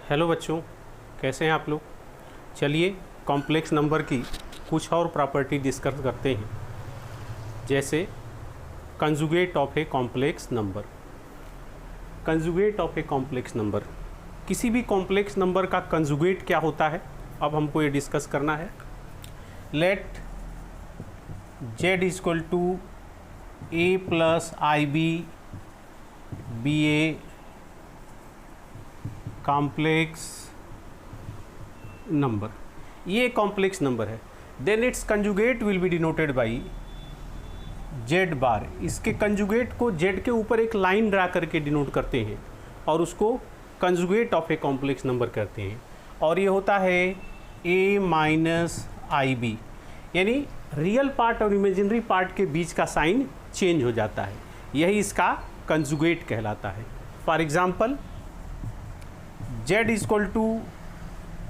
Hello बच्चों, कैसे हैं आप लोग। चलिए कॉम्प्लेक्स नंबर की कुछ और प्रॉपर्टी डिस्कस करते हैं, जैसे conjugate of A complex number. Conjugate of A complex number, किसी भी कॉम्प्लेक्स नंबर का कंजुगेट क्या होता है, अब हमको ये डिस्कस करना है। Let z equal to a plus I b a complex number. ये कॉम्प्लेक्स नंबर है। Then its conjugate will be denoted by z bar. इसके कंजुगेट को जेड के ऊपर एक लाइन ड्रा करके डिनोट करते हैं और उसको conjugate of A complex number करते हैं, और ये होता है a माइनस आई बी, यानी रियल पार्ट और इमेजिनरी पार्ट के बीच का साइन चेंज हो जाता है। यही इसका कंजुगेट कहलाता है। For example z equal to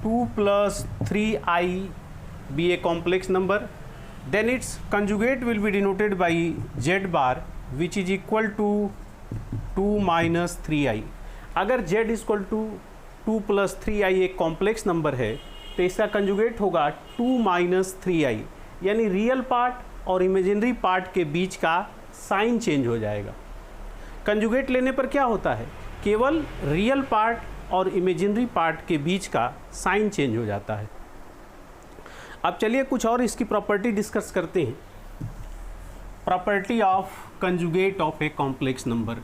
2 plus 3i be a complex number, then its conjugate will be denoted by z bar which is equal to 2 minus 3i। अगर z equal to 2 plus 3i एक complex number है तो इसका conjugate होगा 2 minus 3i, यानी real part और imaginary part के बीच का साइन चेंज हो जाएगा। कंजुगेट लेने पर क्या होता है, केवल रियल पार्ट और इमेजिनरी पार्ट के बीच का साइन चेंज हो जाता है। अब चलिए कुछ और इसकी प्रॉपर्टी डिस्कस करते हैं। Property of conjugate of A complex number.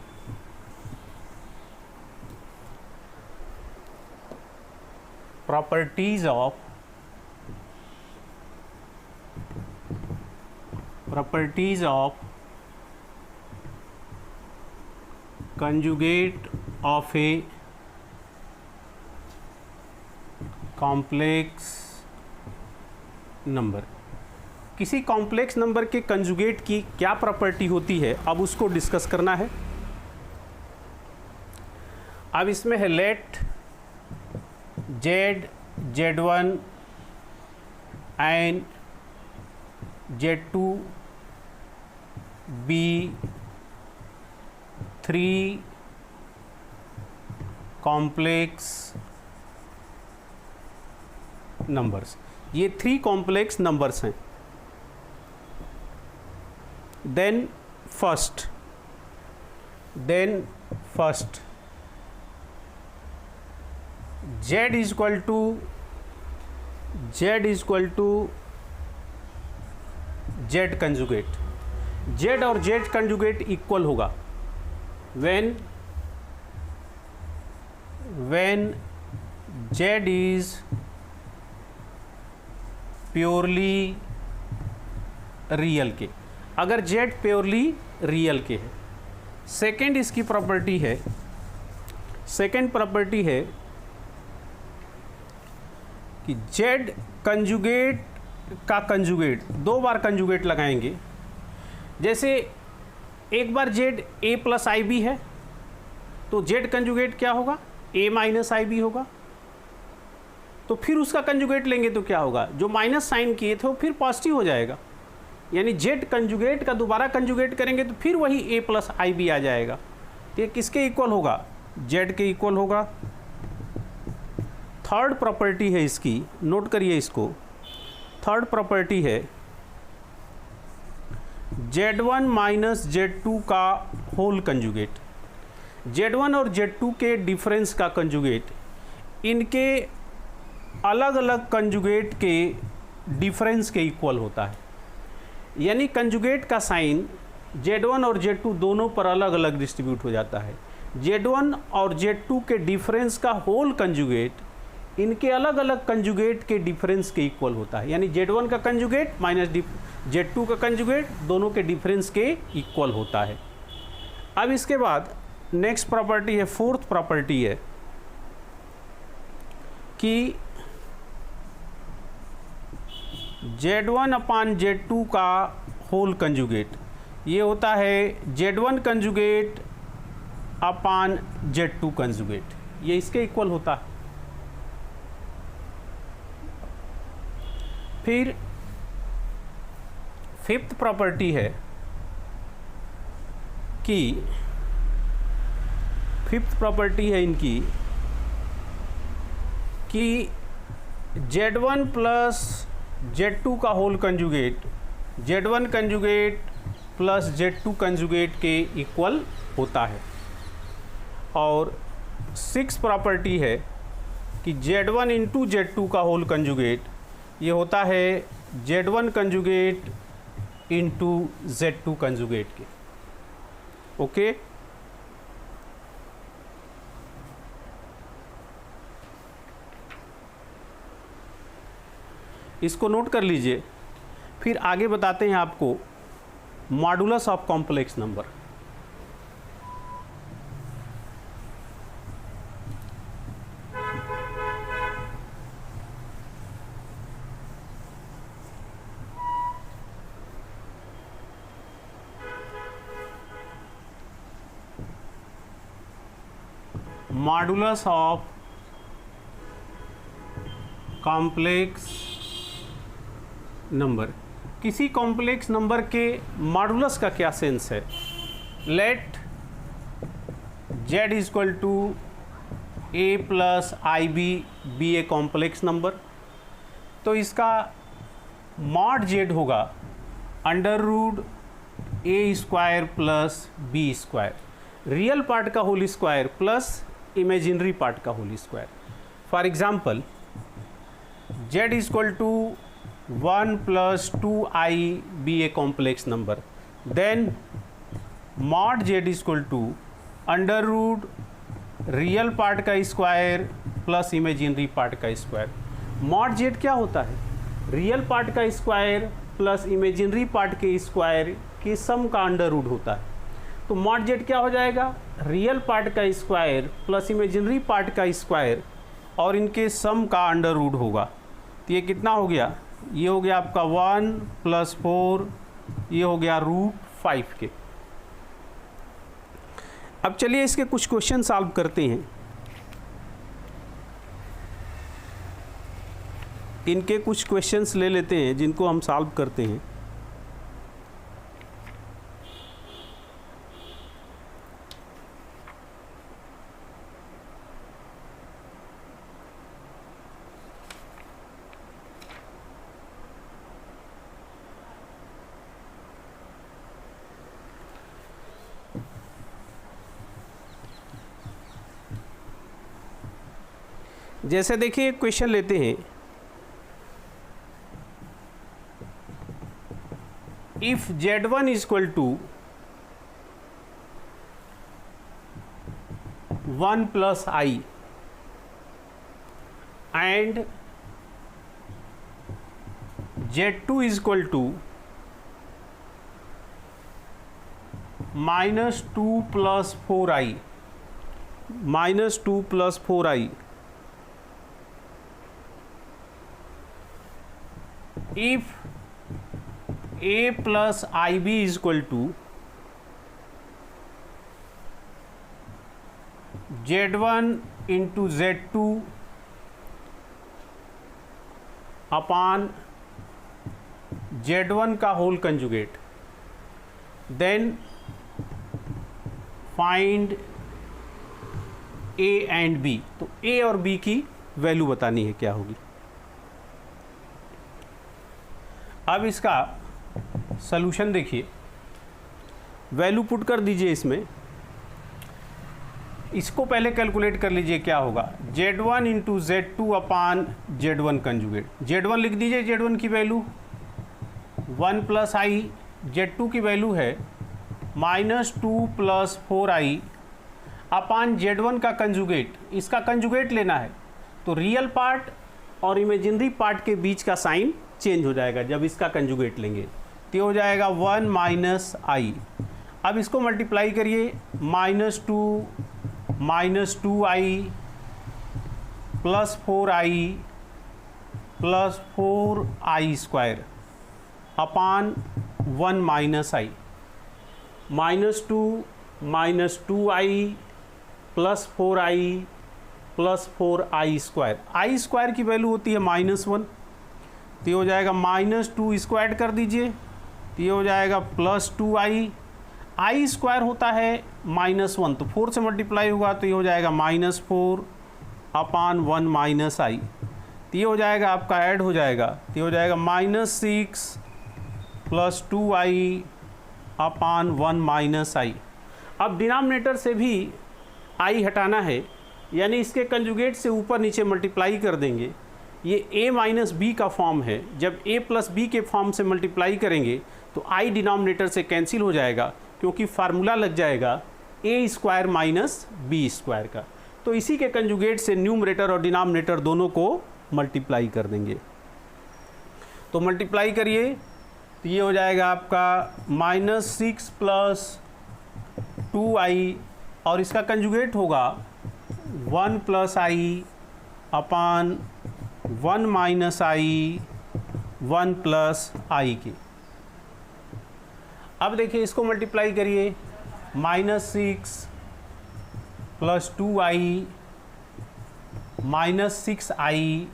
Properties of conjugate of A complex number. किसी कॉम्प्लेक्स नंबर के कंजुगेट की क्या प्रॉपर्टी होती है, अब उसको डिस्कस करना है। अब इसमें है let z1 and z2 be 3 complex numbers. ये 3 कॉम्प्लेक्स नंबर्स हैं। Then first z equal to z conjugate. z और z कंजुगेट इक्वल होगा when z is purely real के। अगर z प्योरली रियल के है। सेकेंड इसकी प्रॉपर्टी है, कि z कंजुगेट का कंजुगेट 2 बार कंजुगेट लगाएंगे। जैसे एक बार z a plus I B है तो z कंजुगेट क्या होगा, a माइनस आई बी होगा। तो फिर उसका कंजुगेट लेंगे तो क्या होगा, जो माइनस साइन किए थे वो फिर पॉजिटिव हो जाएगा, यानी z कंजुगेट का दोबारा कंजुगेट करेंगे तो फिर वही a प्लस आई बी आ जाएगा। तो ये किसके इक्वल होगा, z के इक्वल होगा। थर्ड प्रॉपर्टी है इसकी, नोट करिए इसको। थर्ड प्रॉपर्टी है z1 माइनस z2 का होल कंजुगेट। z1 और z2 के डिफरेंस का कंजुगेट इनके अलग अलग कंजुगेट के डिफरेंस के इक्वल होता है, यानी कंजुगेट का साइन z1 और z2 दोनों पर अलग अलग डिस्ट्रीब्यूट हो जाता है। z1 और z2 के डिफरेंस का होल कंजुगेट इनके अलग अलग कंजुगेट के डिफरेंस के इक्वल होता है, यानी z1 का कंजुगेट माइनस z2 का कंजुगेट दोनों के डिफरेंस के इक्वल होता है। अब इसके बाद नेक्स्ट प्रॉपर्टी है, फोर्थ प्रॉपर्टी है कि z1 अपान z2 का होल कंजुगेट, ये होता है z1 कंजुगेट अपान z2 कंजुगेट, ये इसके इक्वल होता है। फिर फिफ्थ प्रॉपर्टी है कि फिफ्थ प्रॉपर्टी है इनकी कि Z1 प्लस Z2 का whole conjugate Z1 conjugate plus Z2 conjugate के इक्वल होता है। और 6 प्रॉपर्टी है कि Z1 इंटू Z2 का होल कंजुगेट ये होता है Z1 conjugate into Z2 conjugate के। ओके, इसको नोट कर लीजिए। फिर आगे बताते हैं आपको modulus of complex number. Modulus of complex number, किसी कॉम्प्लेक्स नंबर के मॉडुलस का क्या सेंस है? Let z equal to a plus I b a complex number, तो इसका मॉड z होगा under root a square plus b square, real part का whole square plus imaginary part का whole square. For example z equal to 1 plus 2i be a complex number, then mod z equal to under root real part का square plus imaginary part का square. Mod z क्या होता है? Real part का square plus imaginary part के square के sum का under root होता है। तो मॉड z क्या हो जाएगा? रियल पार्ट का स्क्वायर प्लस इमेजिनरी पार्ट का स्क्वायर और इनके सम का अंडर रूट होगा। तो ये कितना हो गया? ये हो गया आपका 1 प्लस 4, ये हो गया रूट 5 के। अब चलिए इसके कुछ क्वेश्चन सॉल्व करते हैं। इनके कुछ क्वेश्चंस ले लेते हैं जिनको हम सॉल्व करते हैं। जैसे देखिए क्वेश्चन लेते हैं, if Z1 equal to 1 plus i and Z2 equal to -2 plus 4i -2 plus 4i, if a plus ib is equal to z1 into z2 upon z1 का whole conjugate, then find a and b। तो a और b की value बतानी है क्या होगी। अब इसका सॉल्यूशन देखिए, वैल्यू पुट कर दीजिए इसमें। इसको पहले कैलकुलेट कर लीजिए क्या होगा। z1 इंटू Z2 अपान Z1 कंजुगेट। Z1 लिख दीजिए, Z1 की वैल्यू 1 प्लस आई, Z2 की वैल्यू है -2 प्लस 4i अपान Z1 का कंजुगेट। इसका कंजुगेट लेना है तो रियल पार्ट और इमेजिनरी पार्ट के बीच का साइन चेंज हो जाएगा जब इसका कंजुगेट लेंगे, तो हो जाएगा 1 माइनस आई। अब इसको मल्टीप्लाई करिए, -2i plus 4i plus 4i square upon 1 minus i, -2i plus 4i plus 4i square. I square की वैल्यू होती है -1, तो ये हो जाएगा -2 स्क्वायर कर दीजिए, तो ये हो जाएगा +2i। आई स्क्वायर होता है -1, तो 4 से मल्टीप्लाई होगा तो ये हो जाएगा -4 अपान 1 माइनस आई, तो ये हो जाएगा आपका ऐड हो जाएगा, तो ये हो जाएगा -6 + 2i अपान 1 माइनस आई। अब डिनोमिनेटर से भी i हटाना है, यानी इसके कंजुगेट से ऊपर नीचे मल्टीप्लाई कर देंगे। ये a माइनस बी का फॉर्म है, जब a प्लस बी के फॉर्म से मल्टीप्लाई करेंगे तो i डिनोमिनेटर से कैंसिल हो जाएगा, क्योंकि फार्मूला लग जाएगा a square minus b square का। तो इसी के कंजुगेट से न्यूमरेटर और डिनोमिनेटर दोनों को मल्टीप्लाई कर देंगे। तो मल्टीप्लाई करिए, तो ये हो जाएगा आपका -6 + 2i, और इसका कंजुगेट होगा 1 + i upon 1 minus I 1 + i के। अब देखिए इसको मल्टीप्लाई करिए, -6 + 2i -6i,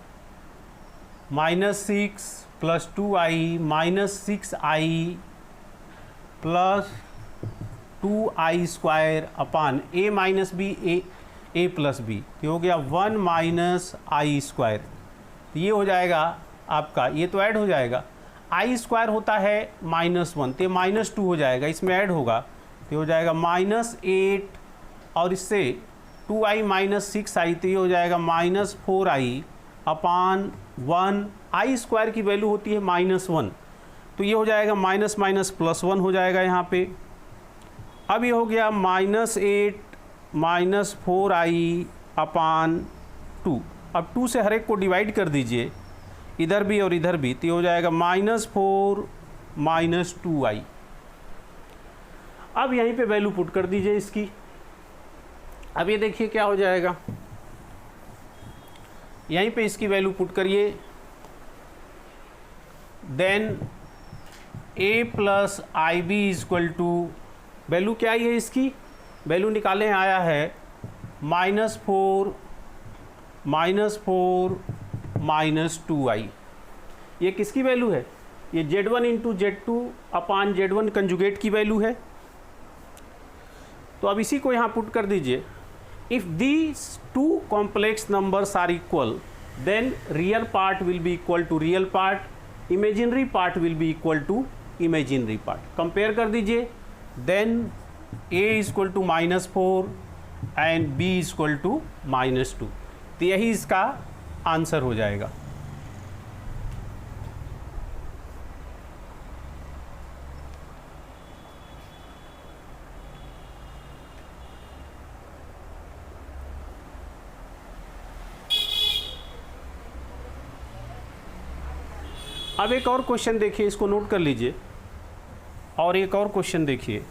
-6 + 2i -6i plus 2i square upon a minus b a plus b, ये हो गया 1 माइनस आई स्क्वायर। ये हो जाएगा आपका, ये तो ऐड हो जाएगा, आई स्क्वायर होता है -1, तो -2 हो जाएगा, इसमें ऐड होगा, तो हो जाएगा -8, और इससे 2i -6i, तो ये हो जाएगा -4i अपान 1। आई स्क्वायर की वैल्यू होती है -1, तो ये हो जाएगा माइनस माइनस +1 हो जाएगा यहाँ पे। अब ये हो गया -8 -4i अपान 2। अब 2 से हर एक को डिवाइड कर दीजिए, इधर भी और इधर भी, तो ये हो जाएगा -4 -2i। अब यहीं पे वैल्यू पुट कर दीजिए इसकी। अब ये देखिए क्या हो जाएगा, यहीं पे इसकी वैल्यू पुट करिए, देन a + ib = वैल्यू क्या आई है इसकी, वैल्यू निकाले आया है -4 -2i। ये किसकी वैल्यू है, ये Z1 × Z2 अपान Z1 कंजुगेट की वैल्यू है। तो अब इसी को यहाँ पुट कर दीजिए। If these two complex numbers are equal, then real part will be equal to real part, imaginary part will be equal to imaginary part. Compare कर दीजिए, देन a = -4 एंड b = -2, तो यही इसका आंसर हो जाएगा। अब एक और क्वेश्चन देखिए, इसको नोट कर लीजिए, और एक और क्वेश्चन देखिए।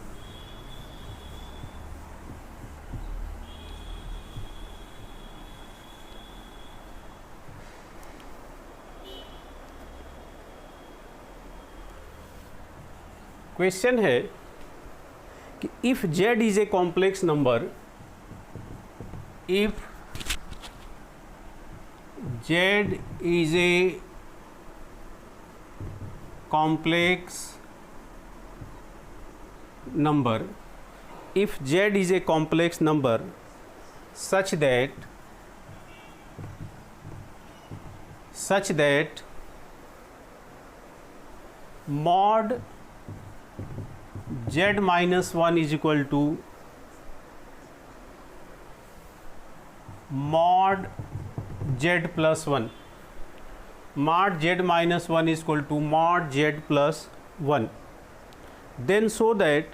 क्वेश्चन है कि if z is a complex number, if z is a complex number, if z is a complex number such that mod z -1 is equal to mod z plus 1, mod z -1 is equal to mod z plus 1, then so that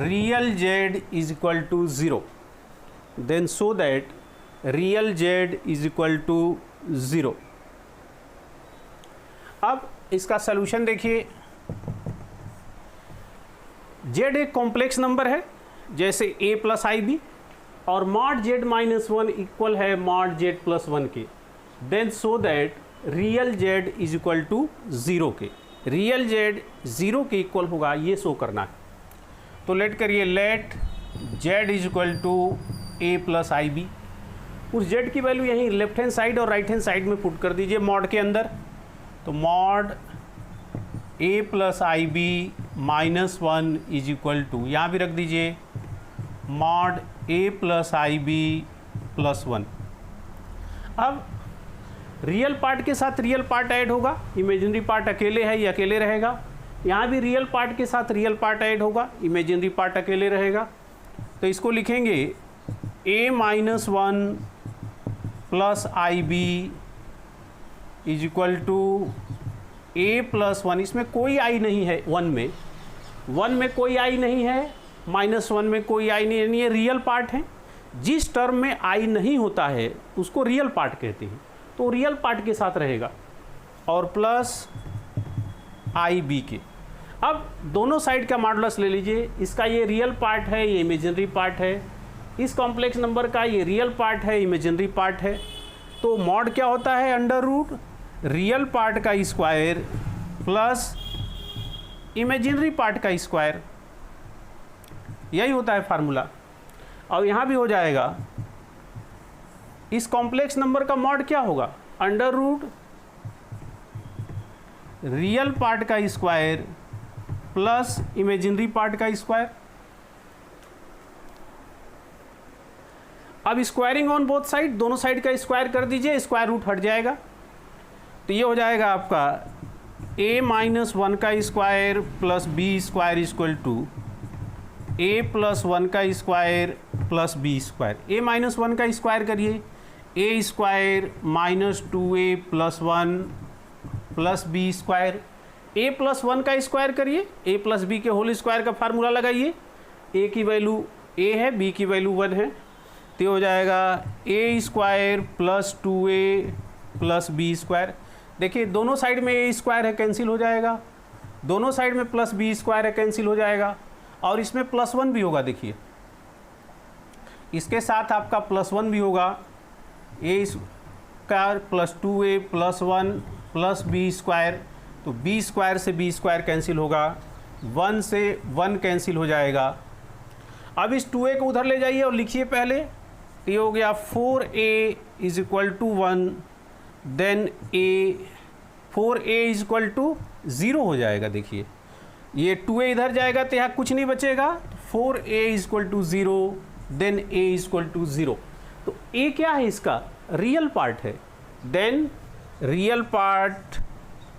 real z is equal to 0, then so that real z is equal to 0। अब इसका solution देखिए, z एक complex number है जैसे a + ib, और mod z -1 equal है mod z + 1 के, then so that real z is equal to 0 के, रियल z 0 के इक्वल होगा, ये शो करना है। तो लेट करिए, let z is equal to a + ib। उस z की वैल्यू यहीं लेफ्ट हैंड साइड और राइट हैंड साइड में पुट कर दीजिए मॉड के अंदर। तो mod a plus I b minus 1 is equal to, यहाँ भी रख दीजिए mod a plus I b plus 1। अब रियल पार्ट के साथ रियल पार्ट ऐड होगा, इमेजिनरी पार्ट अकेले है ये अकेले रहेगा। यहाँ भी रियल पार्ट के साथ रियल पार्ट ऐड होगा, इमेजिनरी पार्ट अकेले रहेगा। तो इसको लिखेंगे a minus 1 plus I b is equal to a plus 1। इसमें कोई आई नहीं है, 1 में कोई आई नहीं है, -1 में कोई आई नहीं है, यानी ये रियल पार्ट है। जिस टर्म में आई नहीं होता है उसको रियल पार्ट कहते हैं, तो रियल पार्ट के साथ रहेगा और प्लस आई बी के। अब दोनों साइड का मॉडुलस ले लीजिए, इसका ये रियल पार्ट है, ये इमेजिनरी पार्ट है, इस कॉम्प्लेक्स नंबर का ये रियल पार्ट है, इमेजिनरी पार्ट है। तो मॉड क्या होता है, अंडर रूट रियल पार्ट का स्क्वायर प्लस इमेजिनरी पार्ट का स्क्वायर, यही होता है फार्मूला। और यहाँ भी हो जाएगा, इस कॉम्प्लेक्स नंबर का मॉड क्या होगा, अंडर रूट रियल पार्ट का स्क्वायर प्लस इमेजिनरी पार्ट का स्क्वायर। अब स्क्वायरिंग ऑन बोथ साइड, दोनों साइड का स्क्वायर कर दीजिए, स्क्वायर रूट हट जाएगा। तो ये हो जाएगा आपका a माइनस 1 का square plus b square equal to a plus 1 का square plus b square. a minus 1 का स्क्वायर करिए, a square minus 2a plus 1 plus b square. a plus 1 का स्क्वायर करिए, a प्लस बी के whole square का formula लगाइए। a की value a है, b की वैल्यू 1 है, तो हो जाएगा a square plus 2a plus b square. देखिए दोनों साइड में a स्क्वायर है, कैंसिल हो जाएगा, दोनों साइड में प्लस बी स्क्वायर है, कैंसिल हो जाएगा, और इसमें प्लस 1 भी होगा। देखिए इसके साथ आपका प्लस 1 भी होगा, a square plus 2a plus 1 plus b square. तो बी स्क्वायर से बी स्क्वायर कैंसिल होगा, 1 से 1 कैंसिल हो जाएगा। अब इस 2a को उधर ले जाइए और लिखिए पहले, तो ये हो गया 4a is equal to 1, then a 4a is equal to 0 हो जाएगा। देखिए ये 2a इधर जाएगा तो यहाँ कुछ नहीं बचेगा, 4a is equal to 0, then a is equal to 0। तो a क्या है, इसका रियल पार्ट है, then real part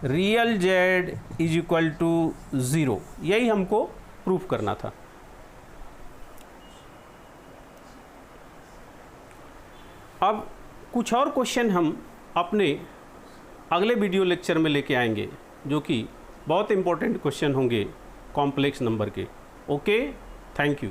real z is equal to 0, यही हमको प्रूफ करना था। अब कुछ और क्वेश्चन हम अपने अगले वीडियो लेक्चर में लेके आएंगे, जो कि बहुत इंपॉर्टेंट क्वेश्चन होंगे कॉम्प्लेक्स नंबर के। Okay, thank you.